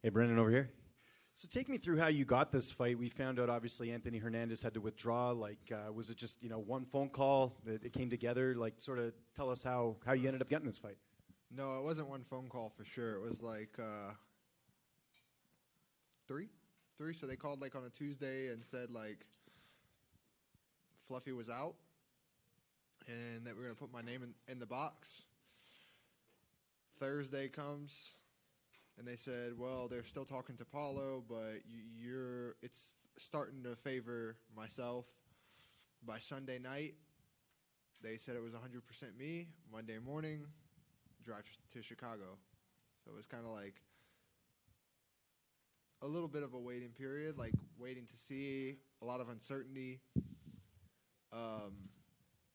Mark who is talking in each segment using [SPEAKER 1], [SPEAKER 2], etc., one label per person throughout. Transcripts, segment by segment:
[SPEAKER 1] Hey, Brendan over here. So take me through how you got this fight. We found out, obviously, Anthony Hernandez had to withdraw. Was it just, one phone call that it came together? Sort of tell us how you ended up getting this fight.
[SPEAKER 2] No, it wasn't one phone call for sure. It was three. So they called on a Tuesday and said Fluffy was out and that we were going to put my name in the box. Thursday comes. And they said, well, they're still talking to Paulo, but it's starting to favor myself. By Sunday night, they said it was 100% me. Monday morning, drive to Chicago. So it was kind of a little bit of a waiting period, waiting to see, a lot of uncertainty. But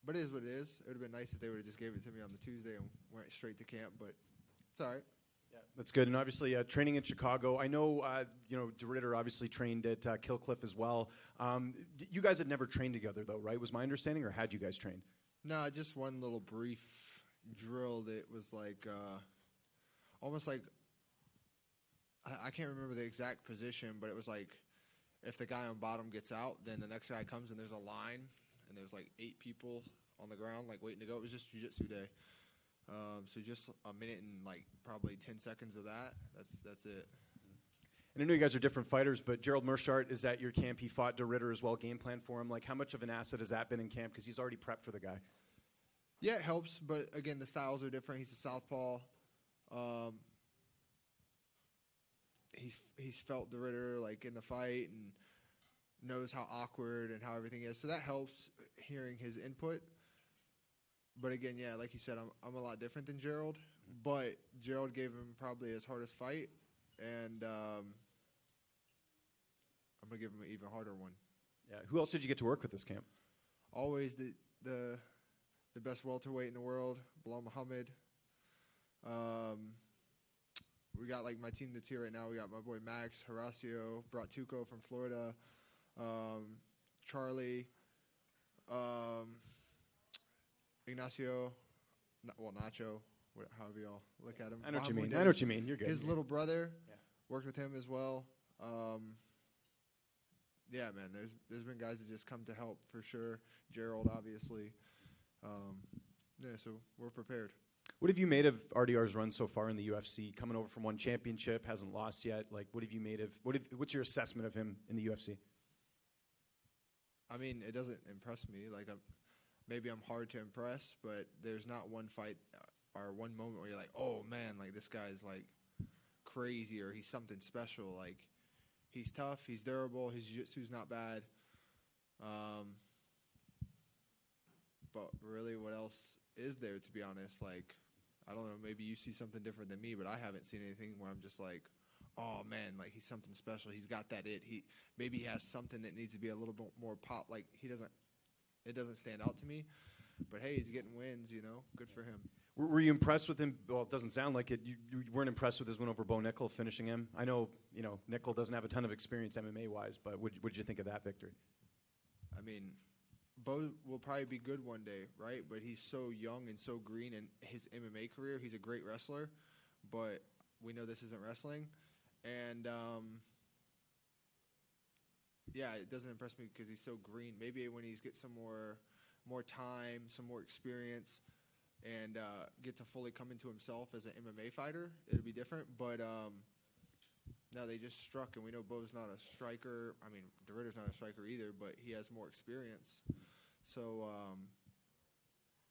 [SPEAKER 2] it is what it is. It would have been nice if they would have just gave it to me on the Tuesday and went straight to camp, but it's all right.
[SPEAKER 1] Yeah, that's good. And obviously, training in Chicago. I know, De Ridder obviously trained at Killcliff as well. You guys had never trained together, though, right? Was my understanding, or had you guys trained?
[SPEAKER 2] No, just one little brief drill that was almost I can't remember the exact position, but it was if the guy on bottom gets out, then the next guy comes and there's a line, and there's 8 people on the ground waiting to go. It was just jiu-jitsu day. So just a minute and probably 10 seconds of that. That's it.
[SPEAKER 1] And I know you guys are different fighters, but Gerald Meerschaert is at your camp. He fought De Ridder as well. Game plan for him. How much of an asset has that been in camp? Because he's already prepped for the guy.
[SPEAKER 2] Yeah, it helps, but again, the styles are different. He's a southpaw. He's felt De Ridder in the fight and knows how awkward and how everything is. So that helps hearing his input. But again, yeah, like you said, I'm a lot different than Gerald. But Gerald gave him probably his hardest fight, and I'm gonna give him an even harder one.
[SPEAKER 1] Yeah. Who else did you get to work with this camp?
[SPEAKER 2] Always the best welterweight in the world, Bilal Muhammad. We got my team that's here right now. We got my boy Max, Horacio, brought Tuco from Florida, Charlie. Ignacio, Nacho, however y'all look at him.
[SPEAKER 1] I know what you mean. I know what you mean. You're good.
[SPEAKER 2] His little brother, worked with him as well. Yeah, man, there's been guys that just come to help for sure. Gerald, obviously. So we're prepared.
[SPEAKER 1] What have you made of RDR's run so far in the UFC? Coming over from one championship, hasn't lost yet. What have you made of? What's your assessment of him in the UFC?
[SPEAKER 2] I mean, it doesn't impress me. Maybe I'm hard to impress, but there's not one fight or one moment where you're oh man, this guy's crazy or he's something special. He's tough, he's durable, his jiu-jitsu's not bad. But really, what else is there, to be honest? I don't know, maybe you see something different than me, but I haven't seen anything where I'm just oh man, he's something special. He's got that it. Maybe he has something that needs to be a little bit more pop. It doesn't stand out to me, but hey, he's getting wins, good for him.
[SPEAKER 1] Were you impressed with him? Well, it doesn't sound like it. You weren't impressed with his win over Bo Nickel, finishing him. I know, Nickel doesn't have a ton of experience MMA-wise, but what did you think of that victory?
[SPEAKER 2] I mean, Bo will probably be good one day, right? But he's so young and so green in his MMA career. He's a great wrestler, but we know this isn't wrestling. And, yeah, it doesn't impress me because he's so green. Maybe when he's get some more time, some more experience, and get to fully come into himself as an MMA fighter, it'll be different. But no, they just struck, and we know Bo's not a striker. I mean, De Ridder's not a striker either, but he has more experience. So,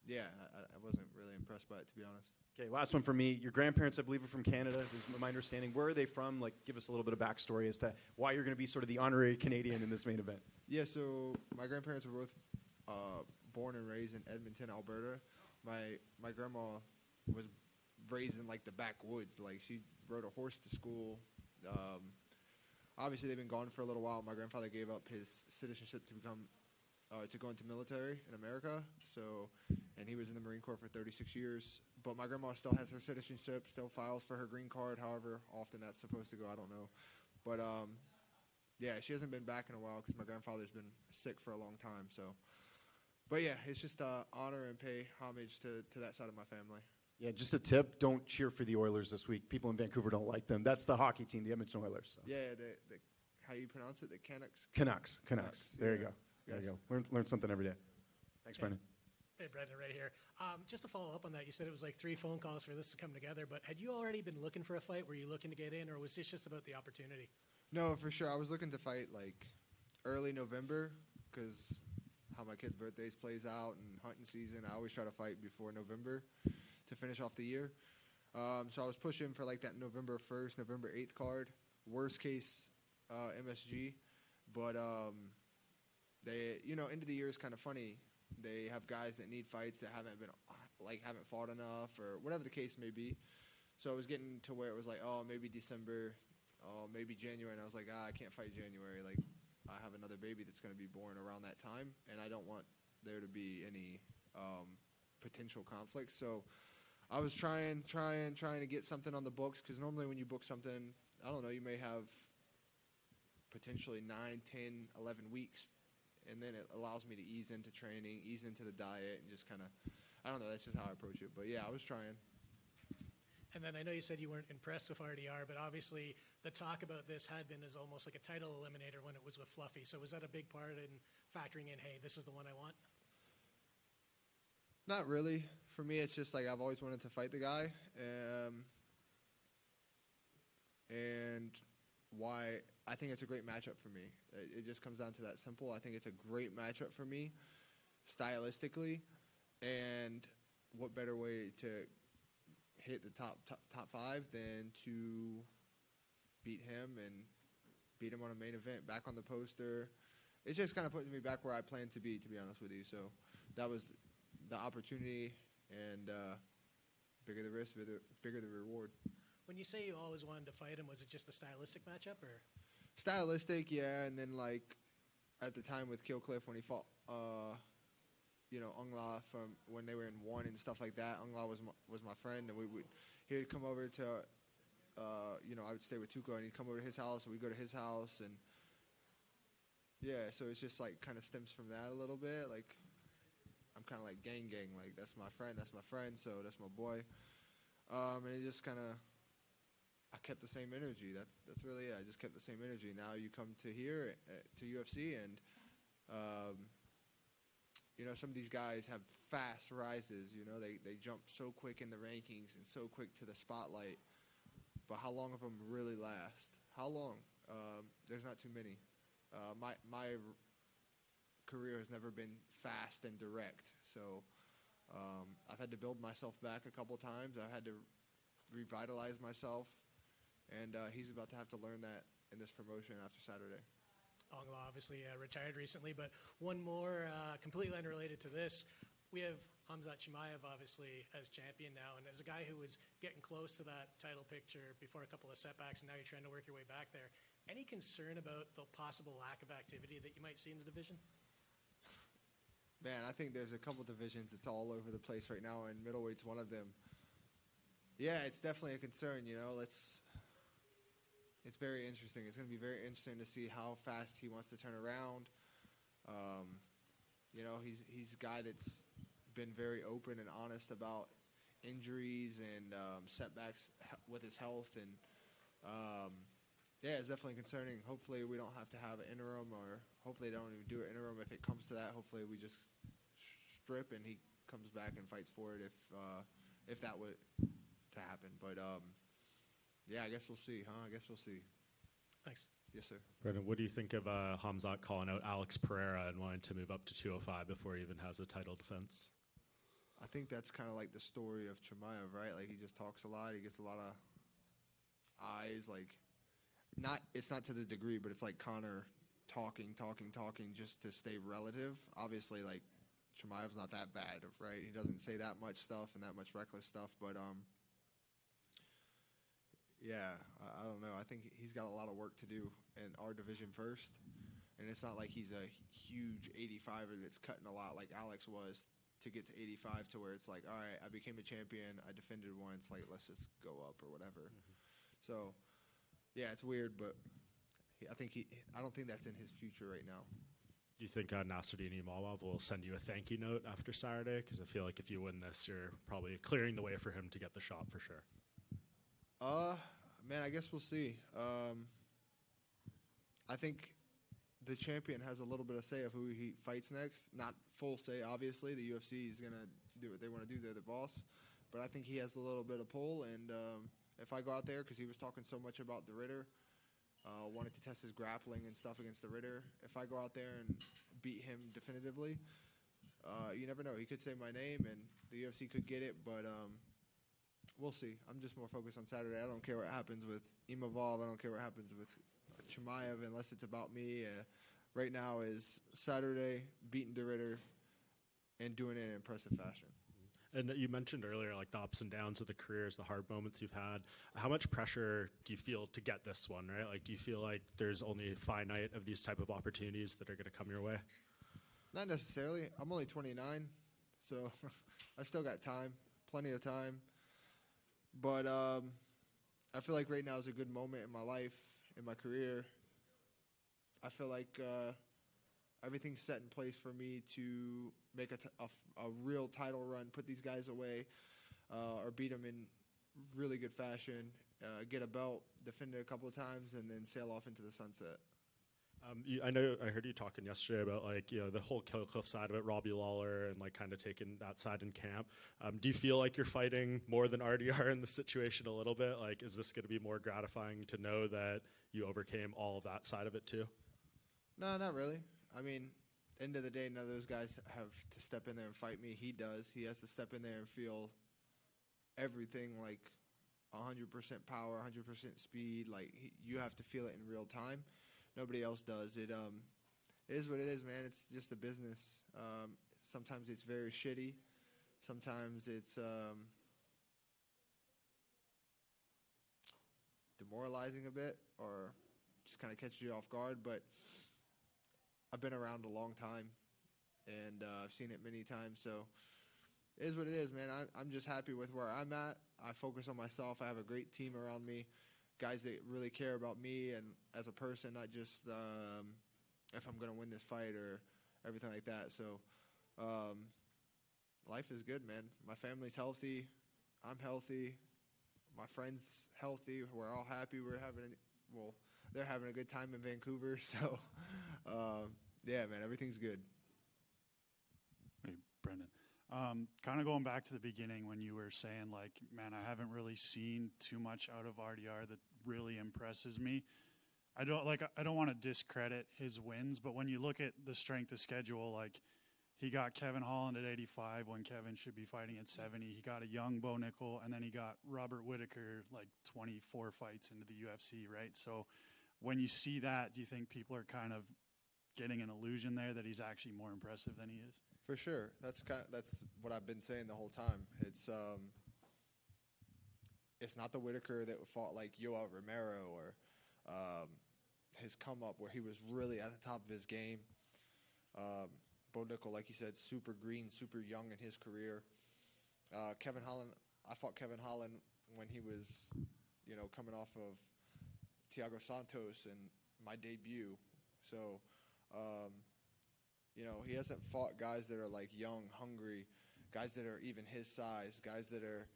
[SPEAKER 2] yeah, I wasn't really impressed by it, to be honest.
[SPEAKER 1] Okay, last one for me. Your grandparents, I believe, are from Canada, is my understanding. Where are they from? Give us a little bit of backstory as to why you're going to be sort of the honorary Canadian in this main event.
[SPEAKER 2] Yeah, so my grandparents were both born and raised in Edmonton, Alberta. My grandma was raised in the backwoods. She rode a horse to school. Obviously, they've been gone for a little while. My grandfather gave up his citizenship to go into military in America. And he was in the Marine Corps for 36 years. But my grandma still has her citizenship, still files for her green card. However often that's supposed to go, I don't know. But yeah, she hasn't been back in a while because my grandfather's been sick for a long time. But yeah, it's just honor and pay homage to that side of my family.
[SPEAKER 1] Yeah, just a tip: don't cheer for the Oilers this week. People in Vancouver don't like them. That's the hockey team, the Edmonton Oilers. So.
[SPEAKER 2] Yeah, the how you pronounce it? The Canucks.
[SPEAKER 1] Canucks. There you go. There you go. Learn something every day. Thanks, Brendan.
[SPEAKER 3] Hey, Brendan, right here. Just to follow up on that, you said it was like 3 phone calls for this to come together, but had you already been looking for a fight? Were you looking to get in, or was this just about the opportunity?
[SPEAKER 2] No, for sure. I was looking to fight like early November because how my kid's birthdays plays out and hunting season. I always try to fight before November to finish off the year. So I was pushing for like that November 1st, November 8th card. Worst case, MSG. But they, end of the year is kind of funny. They have guys that need fights that haven't fought enough or whatever the case may be. So it was getting to where it was like, oh, maybe December, oh, maybe January. And I was like, I can't fight January. Like, I have another baby that's going to be born around that time, and I don't want there to be any potential conflicts. So I was trying to get something on the books because normally when you book something, I don't know, you may have potentially 9, 10, 11 weeks, and then it allows me to ease into training, ease into the diet, and just kind of, I don't know, that's just how I approach it. But, yeah, I was trying.
[SPEAKER 3] And then I know you said you weren't impressed with RDR, but obviously the talk about this had been as almost like a title eliminator when it was with Fluffy. So was that a big part in factoring in, hey, this is the one I want?
[SPEAKER 2] Not really. For me, it's just like I've always wanted to fight the guy. And why I think it's a great matchup for me. It just comes down to that simple. I think it's a great matchup for me stylistically. And what better way to hit the top 5 than to beat him and beat him on a main event, back on the poster. It's just kind of putting me back where I planned to be honest with you. So that was the opportunity, and bigger the risk, bigger the reward.
[SPEAKER 3] When you say you always wanted to fight him, was it just a stylistic matchup? Or
[SPEAKER 2] stylistic, yeah, and then like at the time with Killcliff when he fought Ungla from when they were in 1 and stuff like that. Ungla was my friend, and he would come over to, I would stay with Tuco, and he'd come over to his house, and we'd go to his house, and yeah, so it's just like kind of stems from that a little bit. Like I'm kind of like gang, like that's my friend, so that's my boy, and it just kind of, I kept the same energy. That's really it. I just kept the same energy. Now you come to here to UFC, and some of these guys have fast rises. They jump so quick in the rankings and so quick to the spotlight. But how long of them really last? How long? There's not too many. My career has never been fast and direct. So I've had to build myself back a couple times. I've had to revitalize myself. And he's about to have to learn that in this promotion after Saturday.
[SPEAKER 3] Ongla obviously retired recently, but one more completely unrelated to this. We have Khamzat Chimaev obviously as champion now, and as a guy who was getting close to that title picture before a couple of setbacks, and now you're trying to work your way back there. Any concern about the possible lack of activity that you might see in the division?
[SPEAKER 2] Man, I think there's a couple divisions. It's all over the place right now, and middleweight's one of them. Yeah, it's definitely a concern. It's very interesting. It's going to be very interesting to see how fast he wants to turn around. He's a guy that's been very open and honest about injuries and setbacks with his health. And, it's definitely concerning. Hopefully we don't have to have an interim, or hopefully they don't even do an interim if it comes to that. Hopefully we just strip and he comes back and fights for it if that were to happen. But, I guess we'll see, huh? I guess we'll see.
[SPEAKER 3] Thanks.
[SPEAKER 2] Yes, sir.
[SPEAKER 4] Brendan, what do you think of Khamzat calling out Alex Pereira and wanting to move up to 205 before he even has a title defense?
[SPEAKER 2] I think that's kind of like the story of Chimaev, right? Like, he just talks a lot. He gets a lot of eyes. Like, it's not to the degree, but it's like Conor talking just to stay relative. Obviously, like, Chimaev's not that bad, right? He doesn't say that much stuff and that much reckless stuff, but I don't know. I think he's got a lot of work to do in our division first. And it's not like he's a huge 85er that's cutting a lot like Alex was to get to 85 to where it's like, all right, I became a champion. I defended once. Like, let's just go up or whatever. Mm-hmm. So, it's weird, but I don't think that's in his future right now.
[SPEAKER 4] Do you think Nasruddin Imavov will send you a thank you note after Saturday? Because I feel like if you win this, you're probably clearing the way for him to get the shot for sure.
[SPEAKER 2] Man, I guess we'll see. I think the champion has a little bit of say of who he fights next. Not full say, obviously. The UFC is going to do what they want to do. They're the boss. But I think he has a little bit of pull. And if I go out there, because he was talking so much about the Ridder, wanted to test his grappling and stuff against the Ridder. If I go out there and beat him definitively, you never know. He could say my name, and the UFC could get it. But we'll see. I'm just more focused on Saturday. I don't care what happens with Imavov. I don't care what happens with Chimaev unless it's about me. Right now is Saturday, beating De Ridder, and doing it in impressive fashion.
[SPEAKER 4] And you mentioned earlier, like the ups and downs of the careers, the hard moments you've had. How much pressure do you feel to get this one, right? Like, do you feel like there's only a finite of these type of opportunities that are going to come your way?
[SPEAKER 2] Not necessarily. I'm only 29, so I've still got time, plenty of time. But I feel like right now is a good moment in my life, in my career. I feel like everything's set in place for me to make a real title run, put these guys away, or beat them in really good fashion, get a belt, defend it a couple of times, and then sail off into the sunset.
[SPEAKER 4] I know I heard you talking yesterday about the whole Kill Cliff side of it, Robbie Lawler, and kind of taking that side in camp. Do you feel like you're fighting more than RDR in the situation a little bit? Like, is this going to be more gratifying to know that you overcame all of that side of it too?
[SPEAKER 2] No, not really. I mean, end of the day, none of those guys have to step in there and fight me. He does. He has to step in there and feel everything like 100% power, 100% speed. Like, you have to feel it in real time. Nobody else does. It is what it is, man. It's just a business. Sometimes it's very shitty. Sometimes it's demoralizing a bit, or just kind of catches you off guard. But I've been around a long time, and I've seen it many times. So it is what it is, man. I'm just happy with where I'm at. I focus on myself. I have a great team around me. Guys that really care about me and as a person, not just if I'm going to win this fight or everything like that. So life is good, man. My family's healthy. I'm healthy. My friends healthy. We're all happy. They're having a good time in Vancouver. So, yeah, man, everything's good.
[SPEAKER 5] Hey, Brendan. Kind of going back to the beginning when you were saying, like, man, I haven't really seen too much out of RDR that really impresses me. I don't want to discredit his wins, but when you look at the strength of schedule, like, he got Kevin Holland at 85 when Kevin should be fighting at 70. He got a young Bo Nickel, and then he got Robert Whittaker like 24 fights into the UFC, right? So when you see that, do you think people are kind of getting an illusion there that he's actually more impressive than he is?
[SPEAKER 2] For sure. That's what I've been saying the whole time. It's not the Whittaker that fought like Yoel Romero or his come up where he was really at the top of his game. Bo Nickel, like you said, super green, super young in his career. Kevin Holland, I fought Kevin Holland when he was, coming off of Thiago Santos and my debut. So, he hasn't fought guys that are like young, hungry, guys that are even his size, guys that are,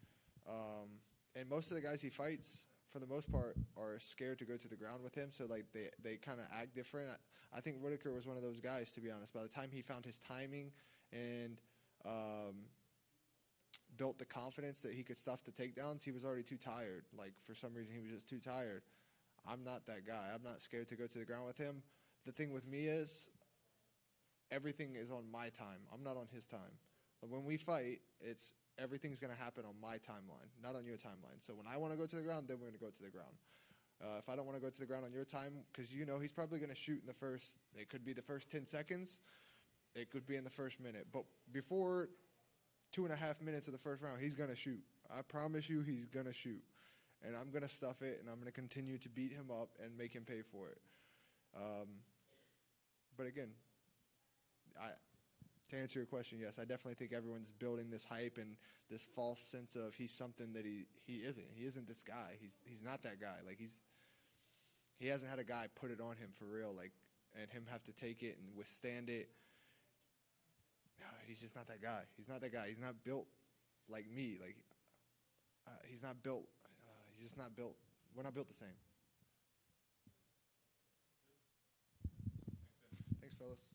[SPEAKER 2] and most of the guys he fights, for the most part, are scared to go to the ground with him. So like they kind of act different. I think Whittaker was one of those guys, to be honest. By the time he found his timing and built the confidence that he could stuff the takedowns, he was already too tired. Like, for some reason, he was just too tired. I'm not that guy. I'm not scared to go to the ground with him. The thing with me is everything is on my time. I'm not on his time. But when we fight, everything's going to happen on my timeline, not on your timeline. So when I want to go to the ground, then we're going to go to the ground. If I don't want to go to the ground on your time, because he's probably going to shoot in it could be the first 10 seconds. It could be in the first minute. But before 2.5 minutes of the first round, he's going to shoot. I promise you he's going to shoot. And I'm going to stuff it, and I'm going to continue to beat him up and make him pay for it. But again, to answer your question, yes, I definitely think everyone's building this hype and this false sense of he's something that he isn't. He isn't this guy. He's not that guy. Like, he hasn't had a guy put it on him for real. Like, and him have to take it and withstand it. He's just not that guy. He's not that guy. He's not built like me. Like he's not built. He's just not built. We're not built the same. Thanks, fellas.